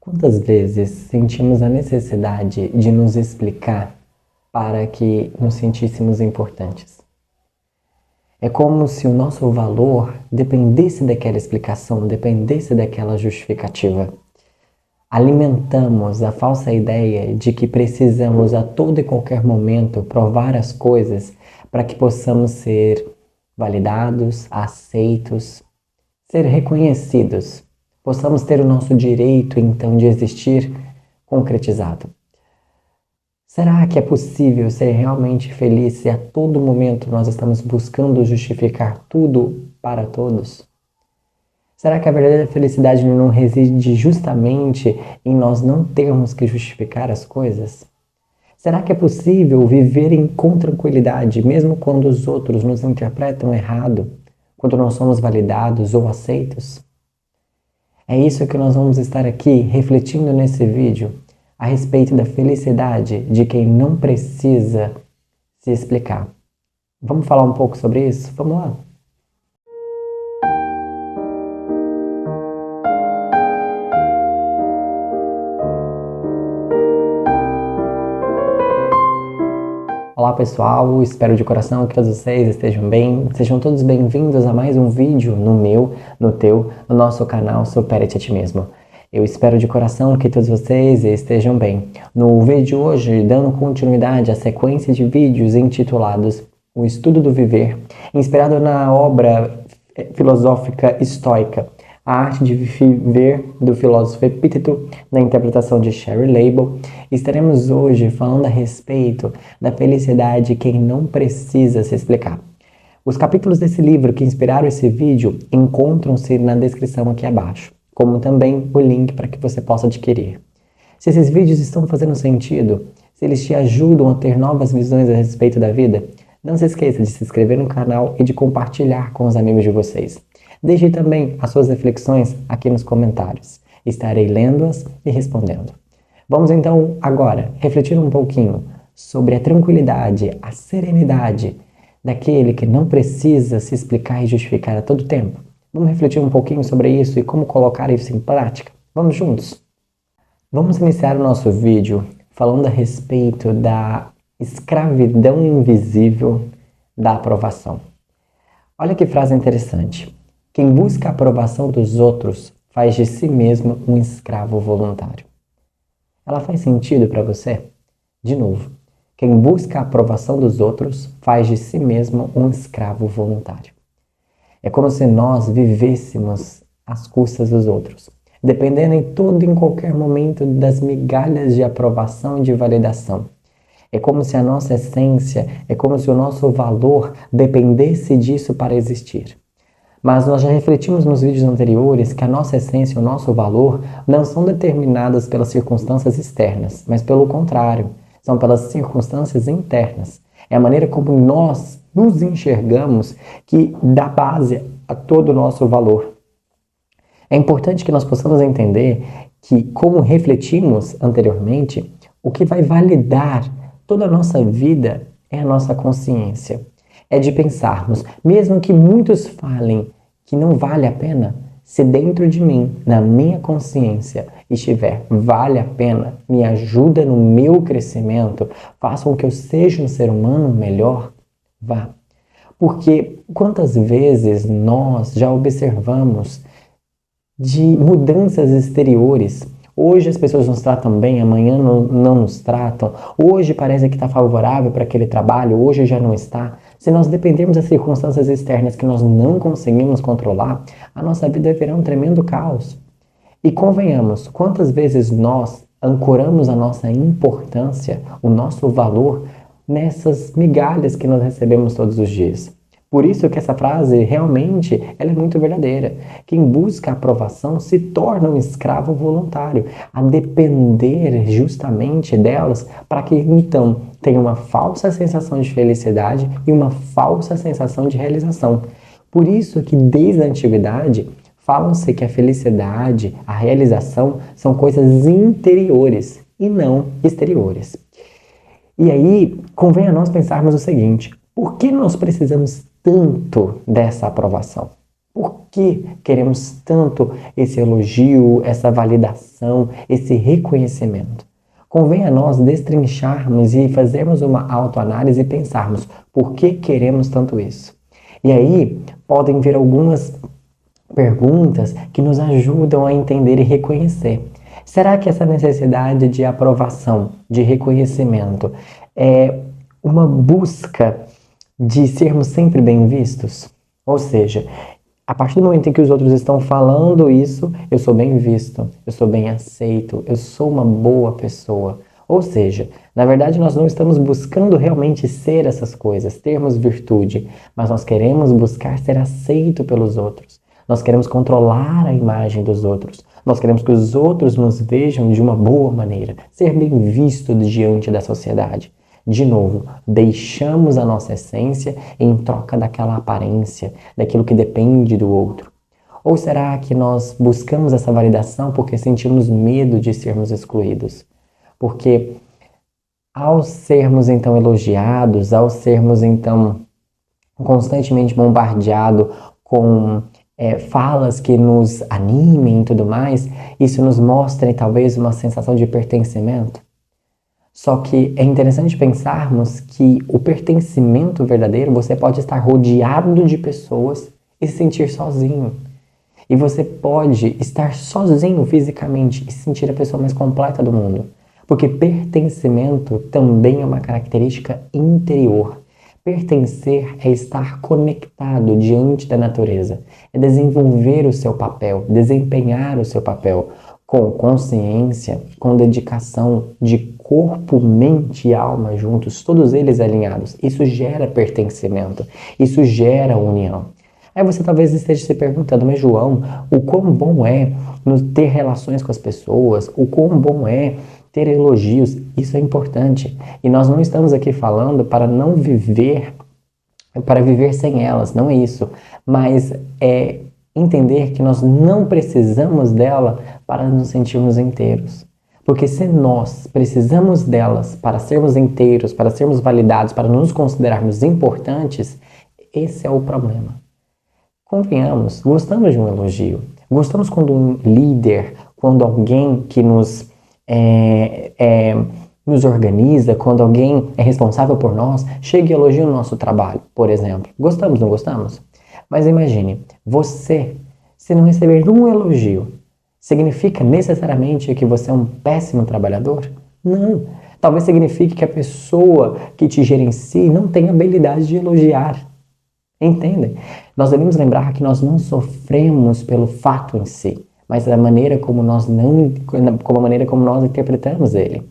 Quantas vezes sentimos a necessidade de nos explicar para que nos sentíssemos importantes? É como se o nosso valor dependesse daquela explicação, dependesse daquela justificativa. Alimentamos a falsa ideia de que precisamos a todo e qualquer momento provar as coisas para que possamos ser validados, aceitos, ser reconhecidos. Possamos ter o nosso direito, então, de existir concretizado. Será que é possível ser realmente feliz se a todo momento nós estamos buscando justificar tudo para todos? Será que a verdadeira felicidade não reside justamente em nós não termos que justificar as coisas? Será que é possível viver com tranquilidade, mesmo quando os outros nos interpretam errado, quando não somos validados ou aceitos? É isso que nós vamos estar aqui refletindo nesse vídeo a respeito da felicidade de quem não precisa se explicar. Vamos falar um pouco sobre isso? Vamos lá! Olá pessoal, espero de coração que todos vocês estejam bem. Sejam todos bem-vindos a mais um vídeo no meu, no teu, no nosso canal Supere-te a Ti Mesmo. Eu espero de coração que todos vocês estejam bem. No vídeo de hoje, dando continuidade à sequência de vídeos intitulados O Estudo do Viver, inspirado na obra filosófica estoica, A Arte de Viver, do filósofo Epíteto, na interpretação de Sherry Label, estaremos hoje falando a respeito da felicidade de quem não precisa se explicar. Os capítulos desse livro que inspiraram esse vídeo encontram-se na descrição aqui abaixo, como também o link para que você possa adquirir. Se esses vídeos estão fazendo sentido, se eles te ajudam a ter novas visões a respeito da vida, não se esqueça de se inscrever no canal e de compartilhar com os amigos de vocês. Deixe também as suas reflexões aqui nos comentários. Estarei lendo-as e respondendo. Vamos então agora refletir um pouquinho sobre a tranquilidade, a serenidade daquele que não precisa se explicar e justificar a todo tempo. Vamos refletir um pouquinho sobre isso e como colocar isso em prática? Vamos juntos? Vamos iniciar o nosso vídeo falando a respeito da escravidão invisível da aprovação. Olha que frase interessante. Quem busca a aprovação dos outros faz de si mesmo um escravo voluntário. Ela faz sentido para você? De novo, quem busca a aprovação dos outros faz de si mesmo um escravo voluntário. É como se nós vivêssemos às custas dos outros, dependendo em todo e em qualquer momento das migalhas de aprovação e de validação. É como se a nossa essência, é como se o nosso valor dependesse disso para existir. Mas nós já refletimos nos vídeos anteriores que a nossa essência e o nosso valor não são determinadas pelas circunstâncias externas, mas pelo contrário, são pelas circunstâncias internas. É a maneira como nós nos enxergamos que dá base a todo o nosso valor. É importante que nós possamos entender que, como refletimos anteriormente, o que vai validar toda a nossa vida é a nossa consciência. É de pensarmos, mesmo que muitos falem que não vale a pena, se dentro de mim, na minha consciência, estiver vale a pena, me ajuda no meu crescimento, faça com que eu seja um ser humano melhor, vá. Porque quantas vezes nós já observamos de mudanças exteriores. Hoje as pessoas nos tratam bem, amanhã não nos tratam. Hoje parece que está favorável para aquele trabalho, hoje já não está. Se nós dependermos das circunstâncias externas que nós não conseguimos controlar, a nossa vida virá um tremendo caos. E convenhamos, quantas vezes nós ancoramos a nossa importância, o nosso valor, nessas migalhas que nós recebemos todos os dias. Por isso que essa frase realmente ela é muito verdadeira. Quem busca a aprovação se torna um escravo voluntário, a depender justamente delas para que então tenha uma falsa sensação de felicidade e uma falsa sensação de realização. Por isso que desde a antiguidade falam-se que a felicidade, a realização são coisas interiores e não exteriores. E aí convém a nós pensarmos o seguinte: por que nós precisamos tanto dessa aprovação? Por que queremos tanto esse elogio, essa validação, esse reconhecimento? Convém a nós destrincharmos e fazermos uma autoanálise e pensarmos por que queremos tanto isso. E aí podem vir algumas perguntas que nos ajudam a entender e reconhecer. Será que essa necessidade de aprovação, de reconhecimento, é uma busca de sermos sempre bem vistos? Ou seja, a partir do momento em que os outros estão falando isso, eu sou bem visto, eu sou bem aceito, eu sou uma boa pessoa. Ou seja, na verdade nós não estamos buscando realmente ser essas coisas, termos virtude, mas nós queremos buscar ser aceito pelos outros. Nós queremos controlar a imagem dos outros. Nós queremos que os outros nos vejam de uma boa maneira, ser bem visto diante da sociedade. De novo, deixamos a nossa essência em troca daquela aparência, daquilo que depende do outro. Ou será que nós buscamos essa validação porque sentimos medo de sermos excluídos? Porque ao sermos então elogiados, ao sermos então constantemente bombardeados com falas que nos animem e tudo mais, isso nos mostra talvez uma sensação de pertencimento. Só que é interessante pensarmos que o pertencimento verdadeiro, você pode estar rodeado de pessoas e se sentir sozinho. E você pode estar sozinho fisicamente e se sentir a pessoa mais completa do mundo. Porque pertencimento também é uma característica interior. Pertencer é estar conectado diante da natureza, é desenvolver o seu papel, desempenhar o seu papel com consciência, com dedicação de corpo, mente e alma juntos, todos eles alinhados. Isso gera pertencimento, isso gera união. Aí você talvez esteja se perguntando, mas João, o quão bom é ter relações com as pessoas, o quão bom é ter elogios, isso é importante. E nós não estamos aqui falando para não viver, para viver sem elas, não é isso. Mas é entender que nós não precisamos dela para nos sentirmos inteiros. Porque se nós precisamos delas para sermos inteiros, para sermos validados, para nos considerarmos importantes, esse é o problema. Convenhamos, gostamos de um elogio. Gostamos quando um líder, quando alguém que nos organiza, quando alguém é responsável por nós, chega e elogia o nosso trabalho, por exemplo. Gostamos, não gostamos? Mas imagine, você, se não receber um elogio, significa necessariamente que você é um péssimo trabalhador? Não. Talvez signifique que a pessoa que te gerencia não tem habilidade de elogiar. Entendem? Nós devemos lembrar que nós não sofremos pelo fato em si, mas da maneira como nós interpretamos ele.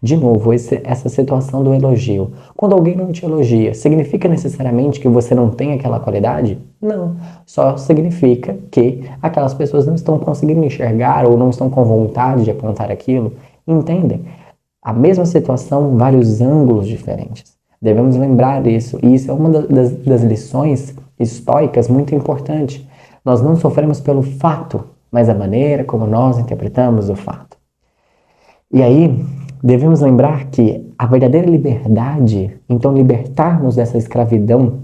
De novo, essa situação do elogio. Quando alguém não te elogia, significa necessariamente que você não tem aquela qualidade? Não. Só significa que aquelas pessoas não estão conseguindo enxergar ou não estão com vontade de apontar aquilo. Entendem? A mesma situação, vários ângulos diferentes. Devemos lembrar isso. E isso é uma das lições estoicas muito importante. Nós não sofremos pelo fato, mas a maneira como nós interpretamos o fato. E aí, devemos lembrar que a verdadeira liberdade, então libertarmos dessa escravidão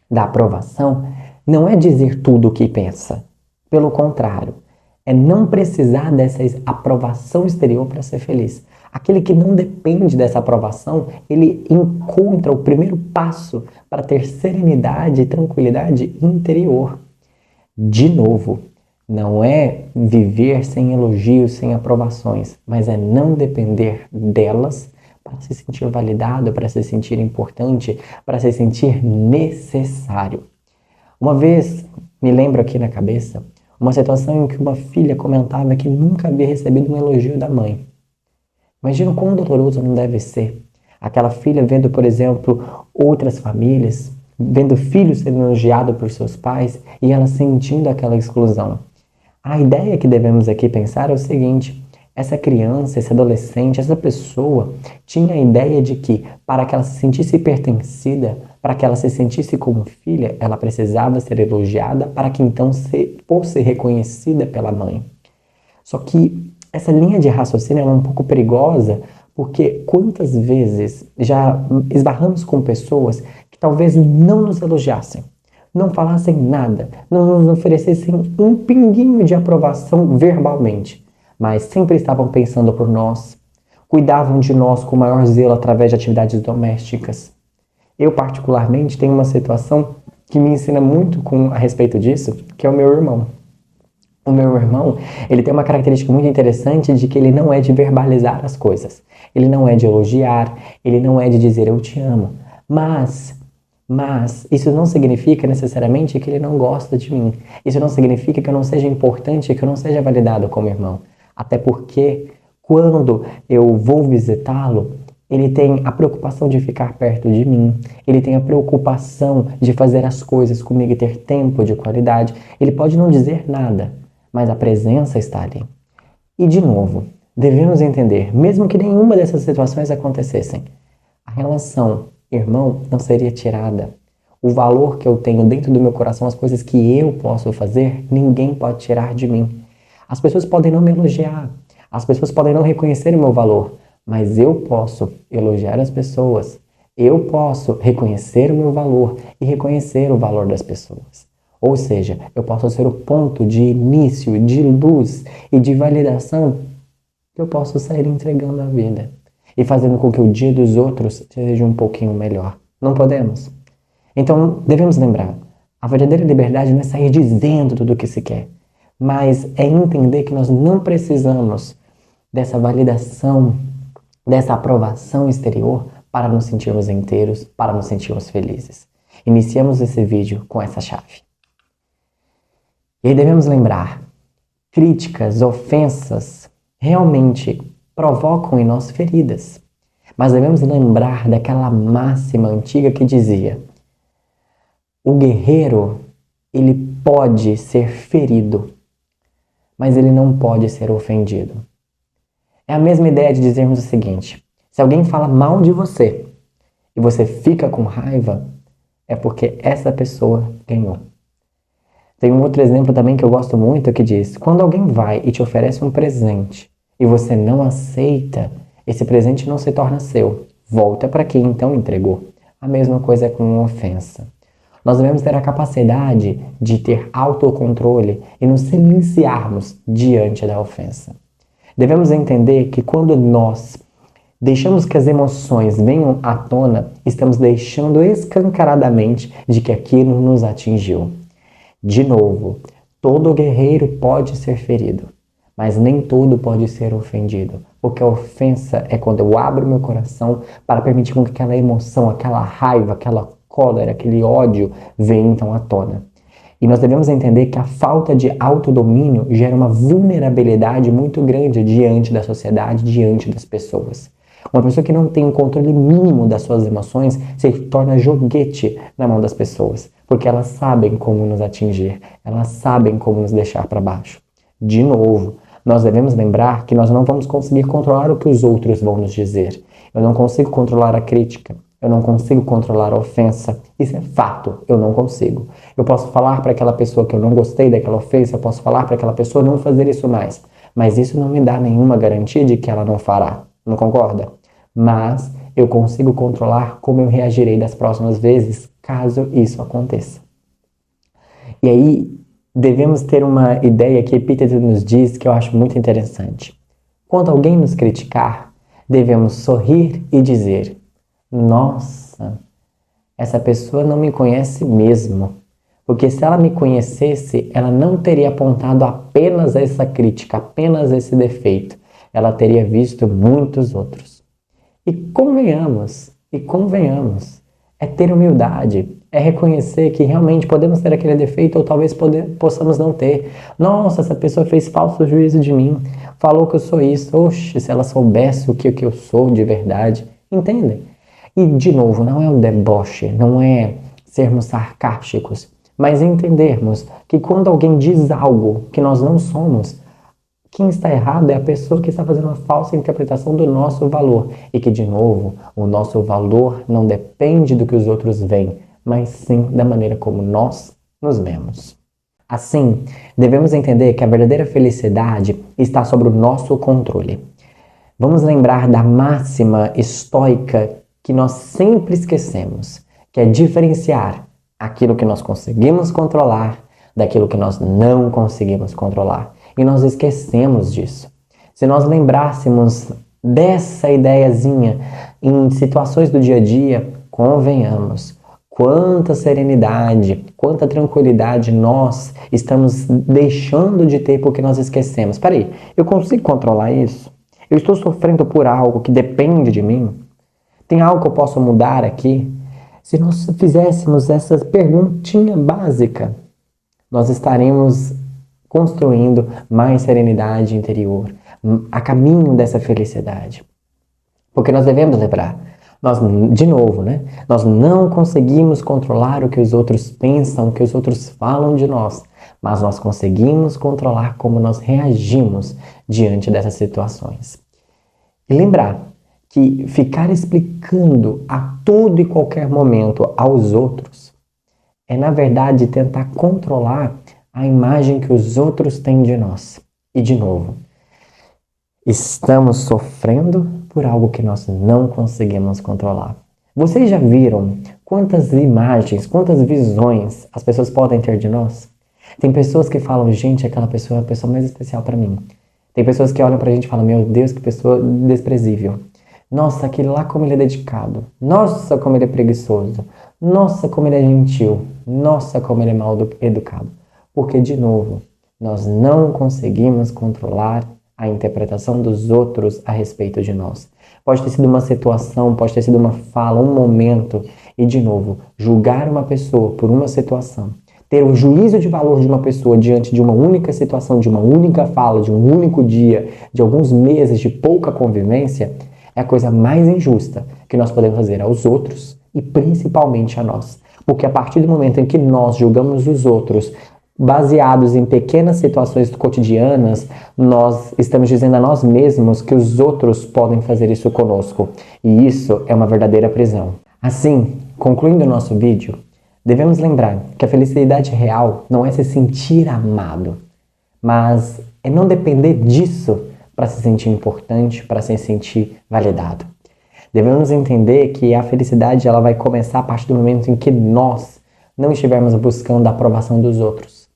da aprovação, não é dizer tudo o que pensa. Pelo contrário, é não precisar dessa aprovação exterior para ser feliz. Aquele que não depende dessa aprovação, ele encontra o primeiro passo para ter serenidade e tranquilidade interior. De novo, não é viver sem elogios, sem aprovações, mas é não depender delas para se sentir validado, para se sentir importante, para se sentir necessário. Uma vez, me lembro aqui na cabeça, uma situação em que uma filha comentava que nunca havia recebido um elogio da mãe. Imagina o quão doloroso não deve ser. Aquela filha vendo, por exemplo, outras famílias, vendo filhos sendo elogiados por seus pais e ela sentindo aquela exclusão. A ideia que devemos aqui pensar é o seguinte: essa criança, esse adolescente, essa pessoa tinha a ideia de que para que ela se sentisse pertencida, para que ela se sentisse como filha, ela precisava ser elogiada para que então fosse reconhecida pela mãe. Só que essa linha de raciocínio é um pouco perigosa, porque quantas vezes já esbarramos com pessoas que talvez não nos elogiassem, não falassem nada, não nos oferecessem um pinguinho de aprovação verbalmente, mas sempre estavam pensando por nós, cuidavam de nós com maior zelo através de atividades domésticas. Eu, particularmente, tenho uma situação que me ensina muito a respeito disso, que é o meu irmão. O meu irmão, ele tem uma característica muito interessante de que ele não é de verbalizar as coisas. Ele não é de elogiar, ele não é de dizer eu te amo. Mas isso não significa necessariamente que ele não gosta de mim. Isso não significa que eu não seja importante, que eu não seja validado como irmão. Até porque quando eu vou visitá-lo, ele tem a preocupação de ficar perto de mim. Ele tem a preocupação de fazer as coisas comigo e ter tempo de qualidade. Ele pode não dizer nada, mas a presença está ali. E de novo, devemos entender, mesmo que nenhuma dessas situações acontecessem, a relação irmão não seria tirada. O valor que eu tenho dentro do meu coração, as coisas que eu posso fazer, ninguém pode tirar de mim. As pessoas podem não me elogiar, as pessoas podem não reconhecer o meu valor, mas eu posso elogiar as pessoas, eu posso reconhecer o meu valor e reconhecer o valor das pessoas. Ou seja, eu posso ser o ponto de início, de luz e de validação que eu posso sair entregando a vida e fazendo com que o dia dos outros seja um pouquinho melhor. Não podemos? Então, devemos lembrar, a verdadeira liberdade não é sair dizendo tudo o que se quer, mas é entender que nós não precisamos dessa validação, dessa aprovação exterior para nos sentirmos inteiros, para nos sentirmos felizes. Iniciamos esse vídeo com essa chave. E devemos lembrar, críticas, ofensas, realmente provocam em nós feridas. Mas devemos lembrar daquela máxima antiga que dizia: o guerreiro, ele pode ser ferido, mas ele não pode ser ofendido. É a mesma ideia de dizermos o seguinte: se alguém fala mal de você e você fica com raiva, é porque essa pessoa ganhou. Tem um outro exemplo também que eu gosto muito que diz: quando alguém vai e te oferece um presente e você não aceita, esse presente não se torna seu. Volta para quem então entregou. A mesma coisa é com uma ofensa. Nós devemos ter a capacidade de ter autocontrole e nos silenciarmos diante da ofensa. Devemos entender que quando nós deixamos que as emoções venham à tona, estamos deixando escancaradamente de que aquilo nos atingiu. De novo, todo guerreiro pode ser ferido, mas nem todo pode ser ofendido, porque a ofensa é quando eu abro meu coração para permitir que aquela emoção, aquela raiva, aquela cólera, aquele ódio venha então à tona. E nós devemos entender que a falta de autodomínio gera uma vulnerabilidade muito grande diante da sociedade, diante das pessoas. Uma pessoa que não tem um controle mínimo das suas emoções se torna joguete na mão das pessoas, porque elas sabem como nos atingir, elas sabem como nos deixar para baixo. De novo, nós devemos lembrar que nós não vamos conseguir controlar o que os outros vão nos dizer. Eu não consigo controlar a crítica, eu não consigo controlar a ofensa. Isso é fato, eu não consigo. Eu posso falar para aquela pessoa que eu não gostei daquela ofensa, eu posso falar para aquela pessoa não fazer isso mais, mas isso não me dá nenhuma garantia de que ela não fará. Não concorda? Mas eu consigo controlar como eu reagirei das próximas vezes, caso isso aconteça. E aí, devemos ter uma ideia que Epíteto nos diz que eu acho muito interessante. Quando alguém nos criticar, devemos sorrir e dizer: nossa, essa pessoa não me conhece mesmo. Porque se ela me conhecesse, ela não teria apontado apenas essa crítica, apenas esse defeito. Ela teria visto muitos outros. E convenhamos, é ter humildade, é reconhecer que realmente podemos ter aquele defeito ou talvez possamos não ter. Nossa, essa pessoa fez falso juízo de mim, falou que eu sou isso. Oxe, se ela soubesse o que eu sou de verdade. Entendem? E, de novo, não é um deboche, não é sermos sarcásticos, mas entendermos que quando alguém diz algo que nós não somos, quem está errado é a pessoa que está fazendo uma falsa interpretação do nosso valor. E que, de novo, o nosso valor não depende do que os outros veem, mas sim da maneira como nós nos vemos. Assim, devemos entender que a verdadeira felicidade está sob o nosso controle. Vamos lembrar da máxima estoica que nós sempre esquecemos, que é diferenciar aquilo que nós conseguimos controlar daquilo que nós não conseguimos controlar. E nós esquecemos disso. Se nós lembrássemos dessa ideiazinha em situações do dia a dia, convenhamos, quanta serenidade, quanta tranquilidade nós estamos deixando de ter porque nós esquecemos. Peraí, eu consigo controlar isso? Eu estou sofrendo por algo que depende de mim? Tem algo que eu posso mudar aqui? Se nós fizéssemos essa perguntinha básica, nós estaremos construindo mais serenidade interior, a caminho dessa felicidade. Porque nós devemos lembrar, nós, de novo, nós não conseguimos controlar o que os outros pensam, o que os outros falam de nós, mas nós conseguimos controlar como nós reagimos diante dessas situações. E lembrar que ficar explicando a todo e qualquer momento aos outros é, na verdade, tentar controlar a imagem que os outros têm de nós. E, de novo, estamos sofrendo por algo que nós não conseguimos controlar. Vocês já viram quantas imagens, quantas visões as pessoas podem ter de nós? Tem pessoas que falam, gente, aquela pessoa é a pessoa mais especial para mim. Tem pessoas que olham pra gente e falam, meu Deus, que pessoa desprezível. Nossa, aquele lá como ele é dedicado. Nossa, como ele é preguiçoso. Nossa, como ele é gentil. Nossa, como ele é mal educado. Porque, de novo, nós não conseguimos controlar a interpretação dos outros a respeito de nós. Pode ter sido uma situação, pode ter sido uma fala, um momento. E, de novo, julgar uma pessoa por uma situação, ter o juízo de valor de uma pessoa diante de uma única situação, de uma única fala, de um único dia, de alguns meses de pouca convivência, é a coisa mais injusta que nós podemos fazer aos outros e principalmente a nós. Porque a partir do momento em que nós julgamos os outros baseados em pequenas situações cotidianas, nós estamos dizendo a nós mesmos que os outros podem fazer isso conosco. E isso é uma verdadeira prisão. Assim, concluindo o nosso vídeo, devemos lembrar que a felicidade real não é se sentir amado, mas é não depender disso para se sentir importante, para se sentir validado. Devemos entender que a felicidade ela vai começar a partir do momento em que nós não estivermos buscando a aprovação dos outros,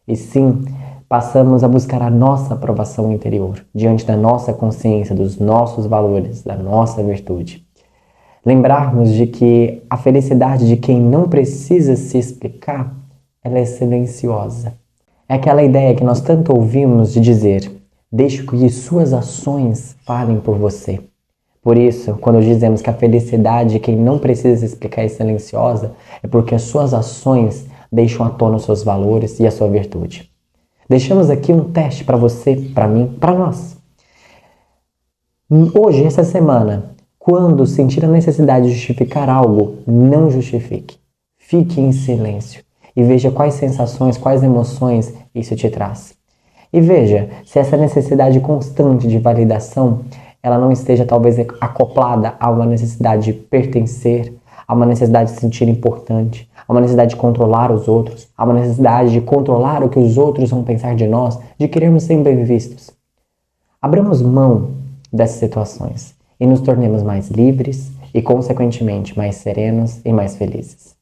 e sim passamos a buscar a nossa aprovação interior, diante da nossa consciência, dos nossos valores, da nossa virtude. Lembrarmos de que a felicidade de quem não precisa se explicar, ela é silenciosa. É aquela ideia que nós tanto ouvimos de dizer, deixe que suas ações falem por você. Por isso, quando dizemos que a felicidade de quem não precisa se explicar é silenciosa, é porque as suas ações deixam à tona os seus valores e a sua virtude. Deixamos aqui um teste para você, para mim, para nós. Hoje, essa semana, quando sentir a necessidade de justificar algo, não justifique. Fique em silêncio e veja quais sensações, quais emoções isso te traz. E veja se essa necessidade constante de validação, ela não esteja talvez acoplada a uma necessidade de pertencer, a uma necessidade de se sentir importante, a uma necessidade de controlar os outros, a uma necessidade de controlar o que os outros vão pensar de nós, de querermos ser bem vistos. Abramos mão dessas situações e nos tornemos mais livres e, consequentemente, mais serenos e mais felizes.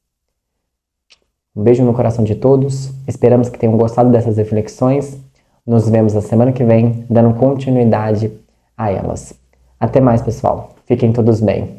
Um beijo no coração de todos, esperamos que tenham gostado dessas reflexões. Nos vemos na semana que vem, dando continuidade a elas. Até mais, pessoal. Fiquem todos bem.